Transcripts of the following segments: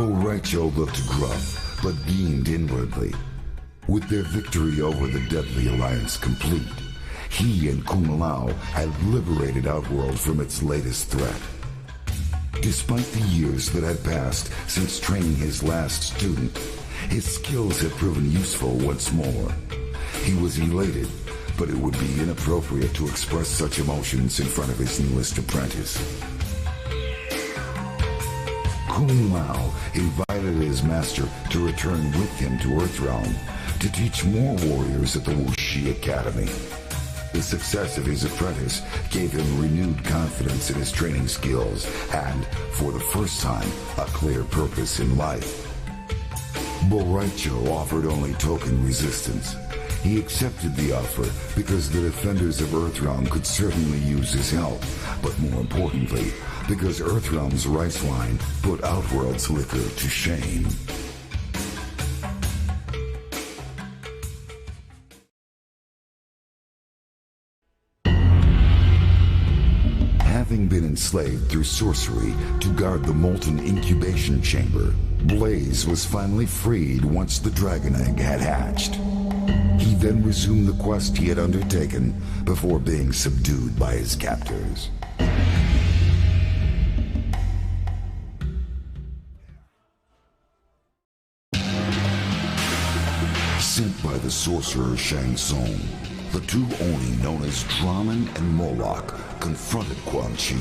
Rai Cho looked gruff, but beamed inwardly. With their victory over the deadly alliance complete, he and Kung Lao had liberated Outworld from its latest threat. Despite the years that had passed since training his last student, his skills had proven useful once more. He was elated, but it would be inappropriate to express such emotions in front of his newest apprentice. Kung Lao invited his master to return with him to Earthrealm to teach more warriors at the Wuxi Academy. The success of his apprentice gave him renewed confidence in his training skills and, for the first time, a clear purpose in life. Rai Cho offered only token resistance. He accepted the offer because the defenders of Earthrealm could certainly use his help, but more importantly, because Earthrealm's rice wine put Outworld's liquor to shame. Having been enslaved through sorcery to guard the molten incubation chamber, Blaze was finally freed once the dragon egg had hatched. He then resumed the quest he had undertaken before being subdued by his captors. Sent by the sorcerer Shang Tsung, the two Oni known as Draman and Moloch confronted Quan Chi,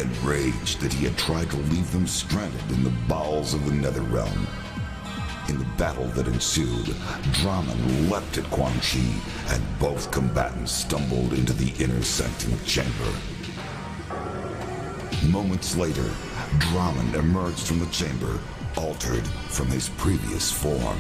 enraged that he had tried to leave them stranded in the bowels of the Netherrealm. In the battle that ensued, Draman leapt at Quan Chi, and both combatants stumbled into the inner sanctum chamber. Moments later, Draman emerged from the chamber, altered from his previous form.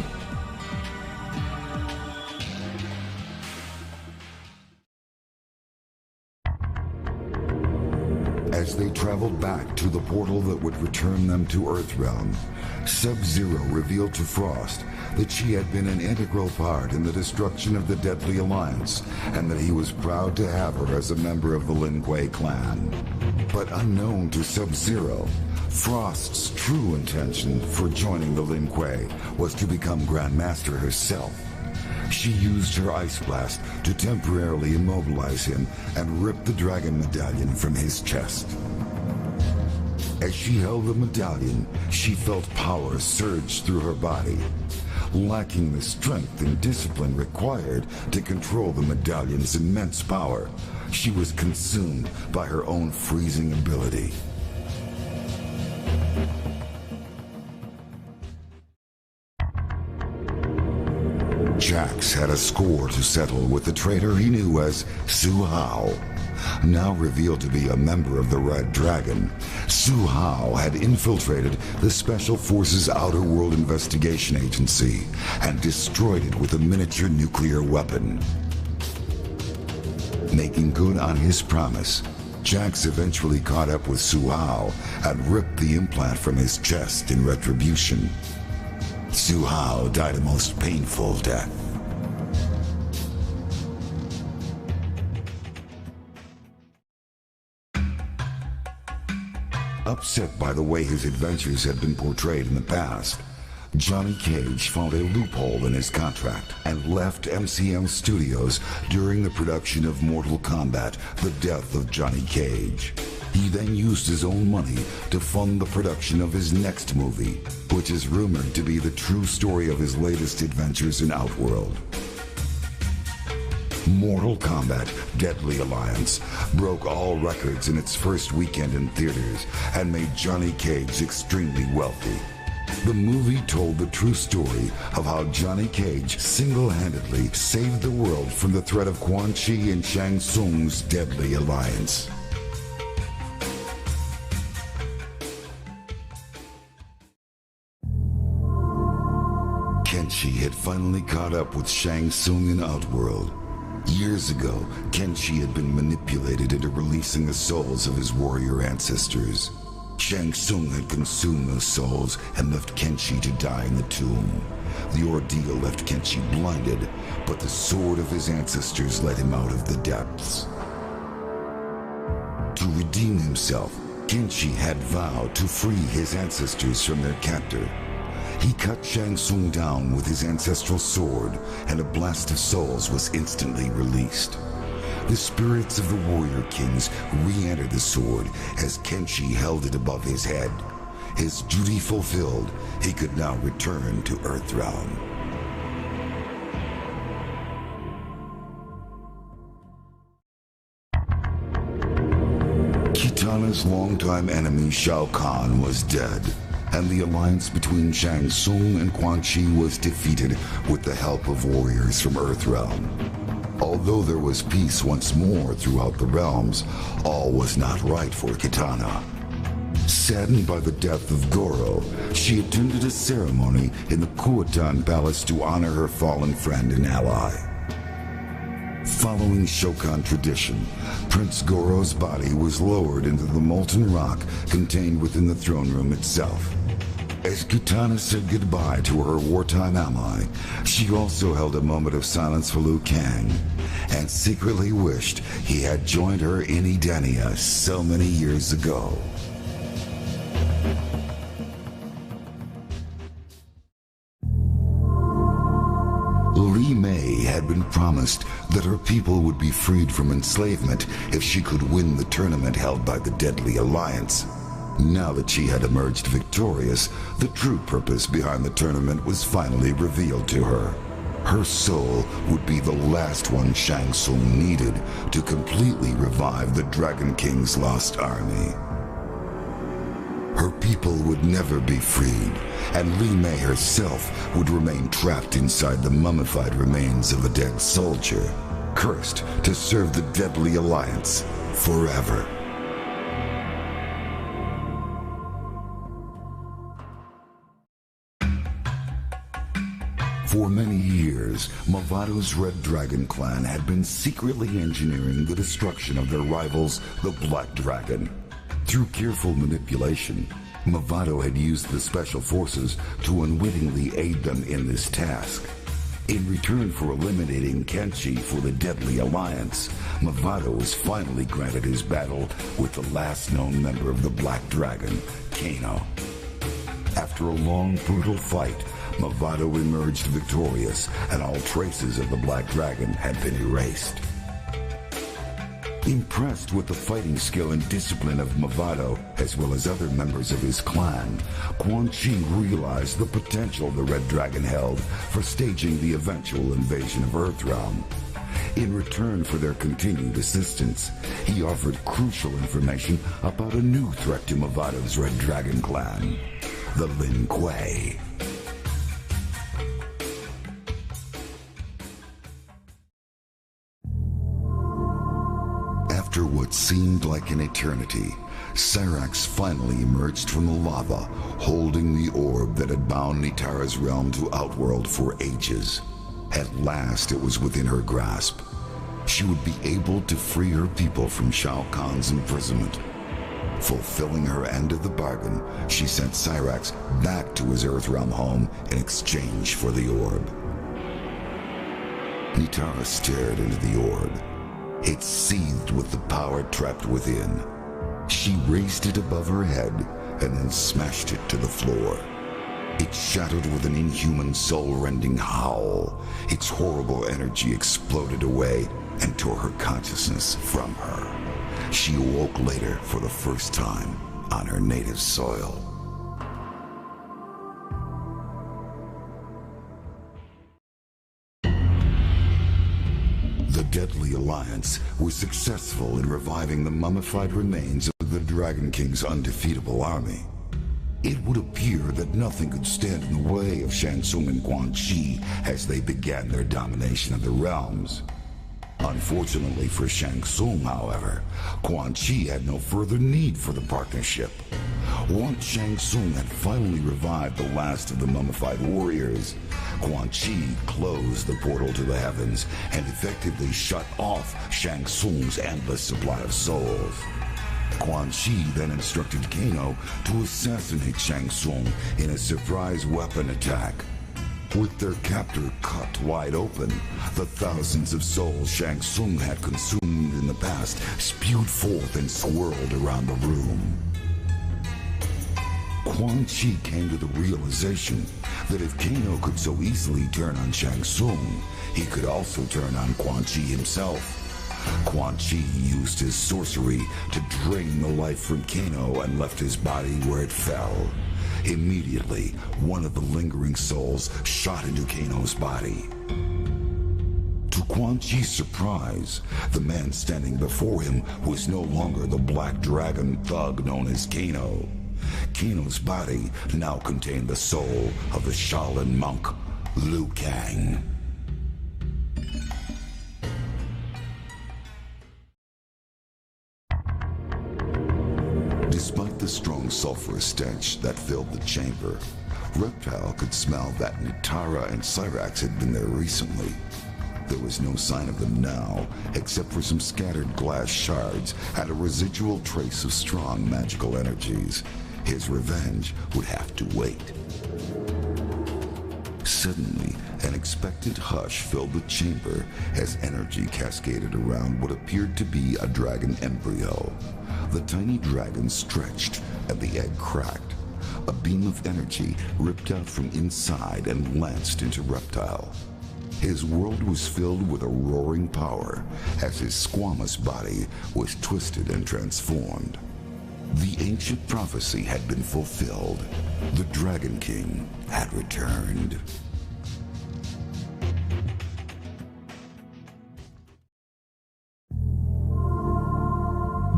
As they traveled back to the portal that would return them to Earthrealm, Sub-Zero revealed to Frost that she had been an integral part in the destruction of the Deadly Alliance, and that he was proud to have her as a member of the Lin Kuei clan. But unknown to Sub-Zero, Frost's true intention for joining the Lin Kuei was to become Grandmaster herself. She used her Ice Blast to temporarily immobilize him and rip the dragon medallion from his chest. As she held the medallion, she felt power surge through her body. Lacking the strength and discipline required to control the medallion's immense power, she was consumed by her own freezing ability. Jax had a score to settle with the traitor he knew as Su Hao. Now revealed to be a member of the Red Dragon, Su Hao had infiltrated the Special Forces Outer World Investigation Agency and destroyed it with a miniature nuclear weapon. Making good on his promise, Jax eventually caught up with Su Hao and ripped the implant from his chest in retribution. Su Hao died a most painful death. Upset by the way his adventures had been portrayed in the past, Johnny Cage found a loophole in his contract and left MCM Studios during the production of Mortal Kombat: The Death of Johnny Cage. He then used his own money to fund the production of his next movie, which is rumored to be the true story of his latest adventures in Outworld. Mortal Kombat: Deadly Alliance broke all records in its first weekend in theaters and made Johnny Cage extremely wealthy. The movie told the true story of how Johnny Cage single-handedly saved the world from the threat of Quan Chi and Shang Tsung's Deadly Alliance. Kenshi had finally caught up with Shang Tsung in Outworld. Years ago, Kenshi had been manipulated into releasing the souls of his warrior ancestors. Shang Tsung had consumed those souls and left Kenshi to die in the tomb. The ordeal left Kenshi blinded, but the sword of his ancestors led him out of the depths. To redeem himself, Kenshi had vowed to free his ancestors from their captor. He cut Shang Tsung down with his ancestral sword, and a blast of souls was instantly released. The spirits of the warrior kings re-entered the sword as Kenshi held it above his head. His duty fulfilled, he could now return to Earthrealm. Kitana's longtime enemy Shao Kahn was dead, and the alliance between Shang Tsung and Quan Chi was defeated with the help of warriors from Earthrealm. Although there was peace once more throughout the realms, all was not right for Kitana. Saddened by the death of Goro, she attended a ceremony in the Kuotan Palace to honor her fallen friend and ally. Following Shokan tradition, Prince Goro's body was lowered into the molten rock contained within the throne room itself. As Kitana said goodbye to her wartime ally, she also held a moment of silence for Liu Kang, and secretly wished he had joined her in Edenia so many years ago. Li Mei had been promised that her people would be freed from enslavement if she could win the tournament held by the Deadly Alliance. Now that she had emerged victorious, the true purpose behind the tournament was finally revealed to her. Her soul would be the last one Shang Tsung needed to completely revive the Dragon King's lost army. Her people would never be freed, and Li Mei herself would remain trapped inside the mummified remains of a dead soldier, cursed to serve the Deadly Alliance forever. For many years, Mavado's Red Dragon clan had been secretly engineering the destruction of their rivals, the Black Dragon. Through careful manipulation, Mavado had used the Special Forces to unwittingly aid them in this task. In return for eliminating Kenshi for the Deadly Alliance, Mavado was finally granted his battle with the last known member of the Black Dragon, Kano. After a long, brutal fight, Mavado emerged victorious, and all traces of the Black Dragon had been erased. Impressed with the fighting skill and discipline of Mavado, as well as other members of his clan, Quan Chi realized the potential the Red Dragon held for staging the eventual invasion of Earthrealm. In return for their continued assistance, he offered crucial information about a new threat to Mavado's Red Dragon clan, the Lin Kuei. After what seemed like an eternity, Cyrax finally emerged from the lava, holding the orb that had bound Nitara's realm to Outworld for ages. At last it was within her grasp. She would be able to free her people from Shao Kahn's imprisonment. Fulfilling her end of the bargain, she sent Cyrax back to his Earthrealm home in exchange for the orb. Nitara stared into the orb. It seethed with the power trapped within. She raised it above her head and then smashed it to the floor. It shattered with an inhuman soul-rending howl. Its horrible energy exploded away and tore her consciousness from her. She awoke later for the first time on her native soil. The Deadly Alliance was successful in reviving the mummified remains of the Dragon King's undefeatable army. It would appear that nothing could stand in the way of Shang Tsung and Quan Chi as they began their domination of the realms. Unfortunately for Shang Tsung, however, Quan Chi had no further need for the partnership. Once Shang Tsung had finally revived the last of the mummified warriors, Quan Chi closed the portal to the heavens and effectively shut off Shang Tsung's endless supply of souls. Quan Chi then instructed Kano to assassinate Shang Tsung in a surprise weapon attack. With their captor cut wide open, the thousands of souls Shang Tsung had consumed in the past spewed forth and swirled around the room. Quan Chi came to the realization that if Kano could so easily turn on Shang Tsung, he could also turn on Quan Chi himself. Quan Chi used his sorcery to drain the life from Kano and left his body where it fell. Immediately, one of the lingering souls shot into Kano's body. To Quan Chi's surprise, the man standing before him was no longer the black dragon thug known as Kano. Kano's body now contained the soul of the Shaolin monk, Liu Kang. Despite the strong sulfurous stench that filled the chamber, Reptile could smell that Nitara and Cyrax had been there recently. There was no sign of them now, except for some scattered glass shards and a residual trace of strong magical energies. His revenge would have to wait. Suddenly, an expectant hush filled the chamber as energy cascaded around what appeared to be a dragon embryo. The tiny dragon stretched and the egg cracked. A beam of energy ripped out from inside and lanced into Reptile. His world was filled with a roaring power as his squamous body was twisted and transformed. The ancient prophecy had been fulfilled. The Dragon King had returned.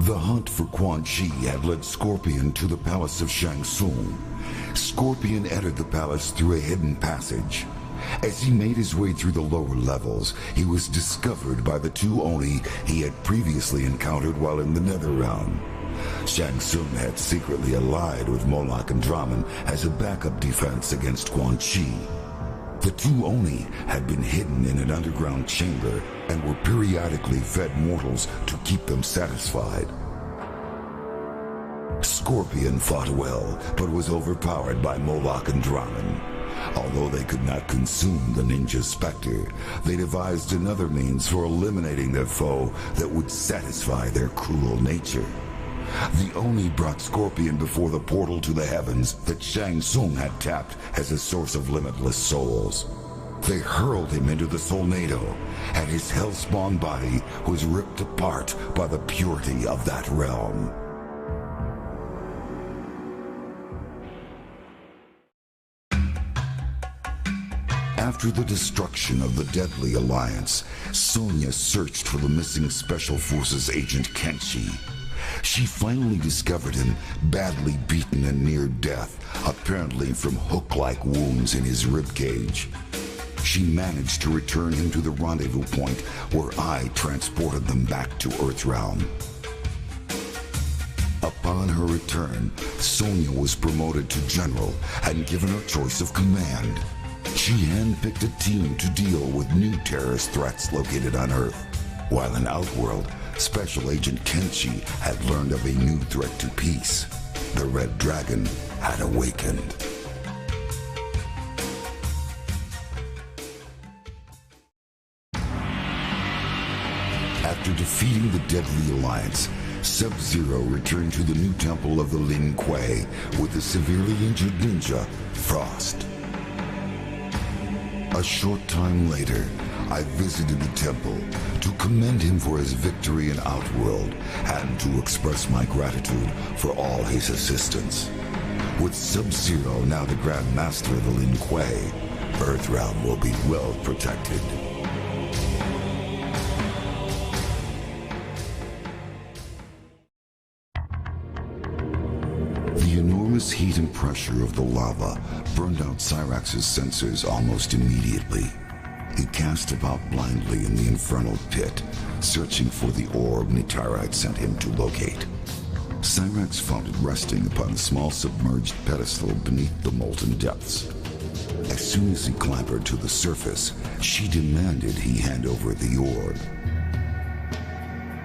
The hunt for Quan Chi had led Scorpion to the palace of Shang Tsung. Scorpion entered the palace through a hidden passage. As he made his way through the lower levels, he was discovered by the two Oni he had previously encountered while in the Netherrealm. Shang Tsung had secretly allied with Moloch and Draman as a backup defense against Quan Chi. The two Oni had been hidden in an underground chamber and were periodically fed mortals to keep them satisfied. Scorpion fought well, but was overpowered by Moloch and Draman. Although they could not consume the ninja specter, they devised another means for eliminating their foe that would satisfy their cruel nature. The Oni brought Scorpion before the portal to the heavens that Shang Tsung had tapped as a source of limitless souls. They hurled him into the Solnado, and his hellspawn body was ripped apart by the purity of that realm. After the destruction of the deadly alliance, Sonya searched for the missing Special Forces agent Kenshi. She finally discovered him badly beaten and near death, apparently from hook-like wounds in his ribcage. She managed to return him to the rendezvous point where I transported them back to Earthrealm. Upon her return, Sonya was promoted to General and given a choice of command. She handpicked a team to deal with new terrorist threats located on Earth, while in Outworld, Special Agent Kenshi had learned of a new threat to peace. The Red Dragon had awakened. After defeating the deadly alliance, Sub-Zero returned to the new temple of the Lin Kuei with the severely injured ninja, Frost. A short time later, I visited the temple to commend him for his victory in Outworld and to express my gratitude for all his assistance. With Sub-Zero now the Grand Master of the Lin Kuei, Earthrealm will be well protected. The enormous heat and pressure of the lava burned out Cyrax's sensors almost immediately. He cast about blindly in the infernal pit, searching for the orb Nitara had sent him to locate. Cyrax found it resting upon a small submerged pedestal beneath the molten depths. As soon as he clambered to the surface, she demanded he hand over the orb.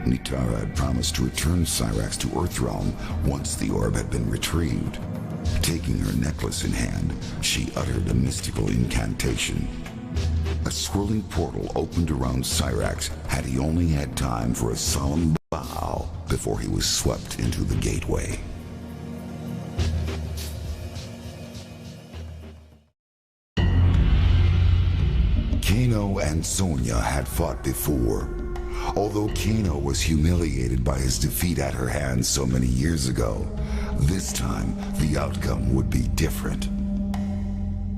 Nitara had promised to return Cyrax to Earthrealm once the orb had been retrieved. Taking her necklace in hand, she uttered a mystical incantation. A swirling portal opened around Cyrax had he only had time for a solemn bow before he was swept into the gateway. Kano and Sonya had fought before. Although Kano was humiliated by his defeat at her hands so many years ago, this time the outcome would be different.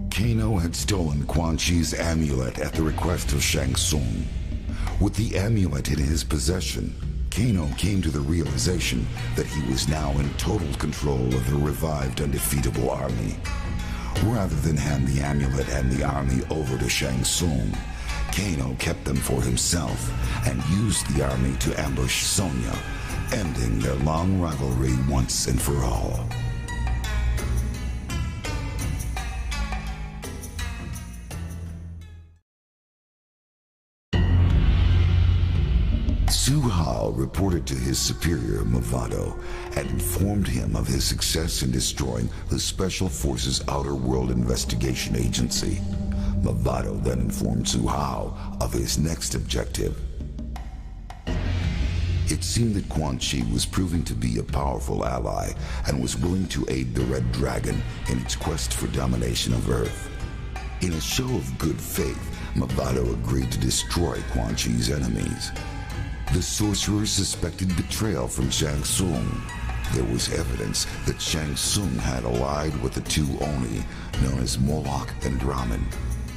Kano had stolen Quan Chi's amulet at the request of Shang Tsung. With the amulet in his possession, Kano came to the realization that he was now in total control of the revived undefeatable army. Rather than hand the amulet and the army over to Shang Tsung, Kano kept them for himself and used the army to ambush Sonya, ending their long rivalry once and for all. Su Hao reported to his superior, Movado, and informed him of his success in destroying the Special Forces Outer World Investigation Agency. Movado then informed Su Hao of his next objective. It seemed that Quan Chi was proving to be a powerful ally and was willing to aid the Red Dragon in its quest for domination of Earth. In a show of good faith, Movado agreed to destroy Quan Chi's enemies. The sorcerer suspected betrayal from Shang Tsung. There was evidence that Shang Tsung had allied with the two Oni, known as Moloch and Brahmin.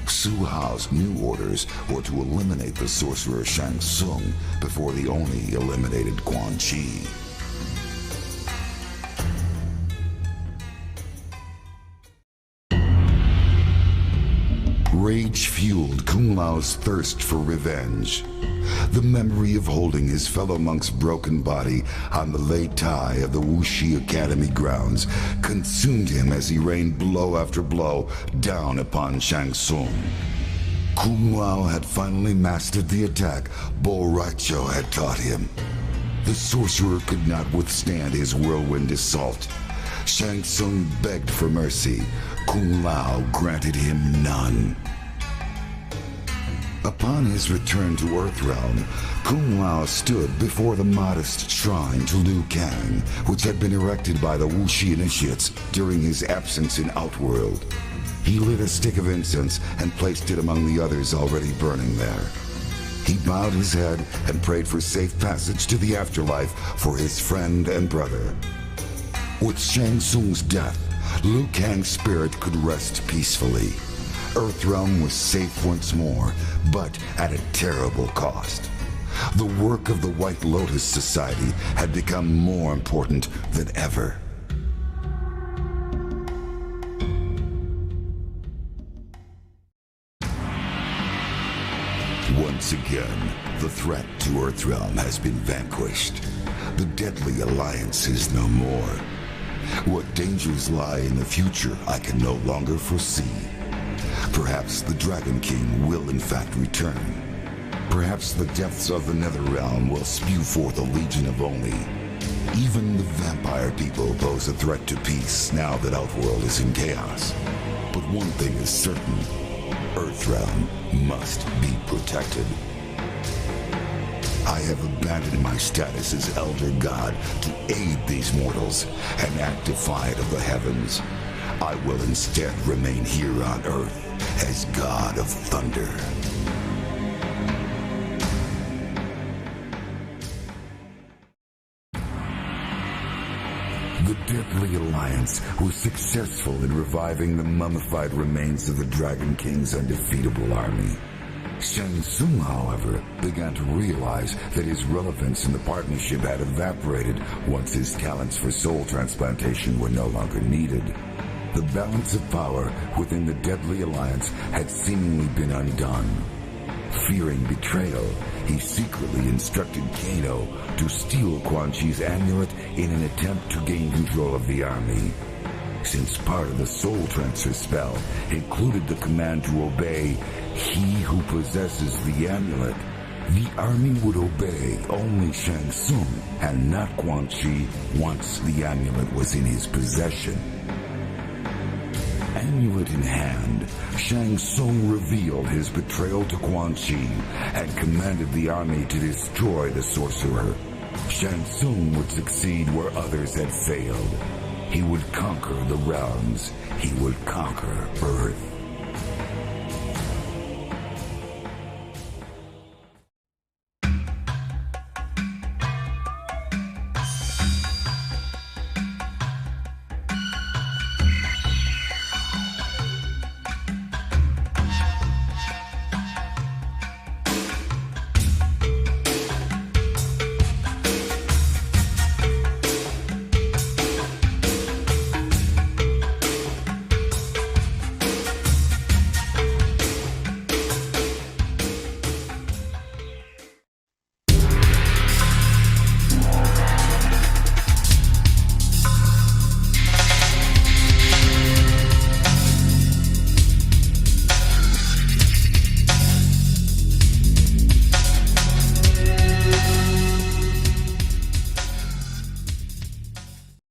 Su Hao's new orders were to eliminate the sorcerer Shang Tsung before the Oni eliminated Quan Chi. Rage fueled Kung Lao's thirst for revenge. The memory of holding his fellow monk's broken body on the Lei Tai of the Wuxi Academy grounds consumed him as he rained blow after blow down upon Shang Tsung. Kung Lao had finally mastered the attack Rai Cho had taught him. The sorcerer could not withstand his whirlwind assault. Shang Tsung begged for mercy. Kung Lao granted him none. Upon his return to Earthrealm, Kung Lao stood before the modest shrine to Liu Kang, which had been erected by the Wuxi initiates during his absence in Outworld. He lit a stick of incense and placed it among the others already burning there. He bowed his head and prayed for safe passage to the afterlife for his friend and brother. With Shang Tsung's death, Liu Kang's spirit could rest peacefully. Earthrealm was safe once more, but at a terrible cost. The work of the White Lotus Society had become more important than ever. Once again, the threat to Earthrealm has been vanquished. The deadly alliance is no more. What dangers lie in the future I can no longer foresee. Perhaps the Dragon King will in fact return. Perhaps the depths of the Netherrealm will spew forth a legion of Oni. Even the vampire people pose a threat to peace now that Outworld is in chaos. But one thing is certain. Earthrealm must be protected. I have abandoned my status as Elder God to aid these mortals and act defiant of the heavens. I will instead remain here on Earth as God of Thunder. The Deadly Alliance was successful in reviving the mummified remains of the Dragon King's undefeatable army. Shang Tsung, however, began to realize that his relevance in the partnership had evaporated once his talents for soul transplantation were no longer needed. The balance of power within the Deadly Alliance had seemingly been undone. Fearing betrayal, he secretly instructed Kano to steal Quan Chi's amulet in an attempt to gain control of the army. Since part of the soul transfer spell included the command to obey he who possesses the amulet, the army would obey only Shang Tsung and not Quan Chi once the amulet was in his possession. Amulet in hand, Shang Tsung revealed his betrayal to Quan Chi and commanded the army to destroy the sorcerer. Shang Tsung would succeed where others had failed. He would conquer the realms. He would conquer Earth.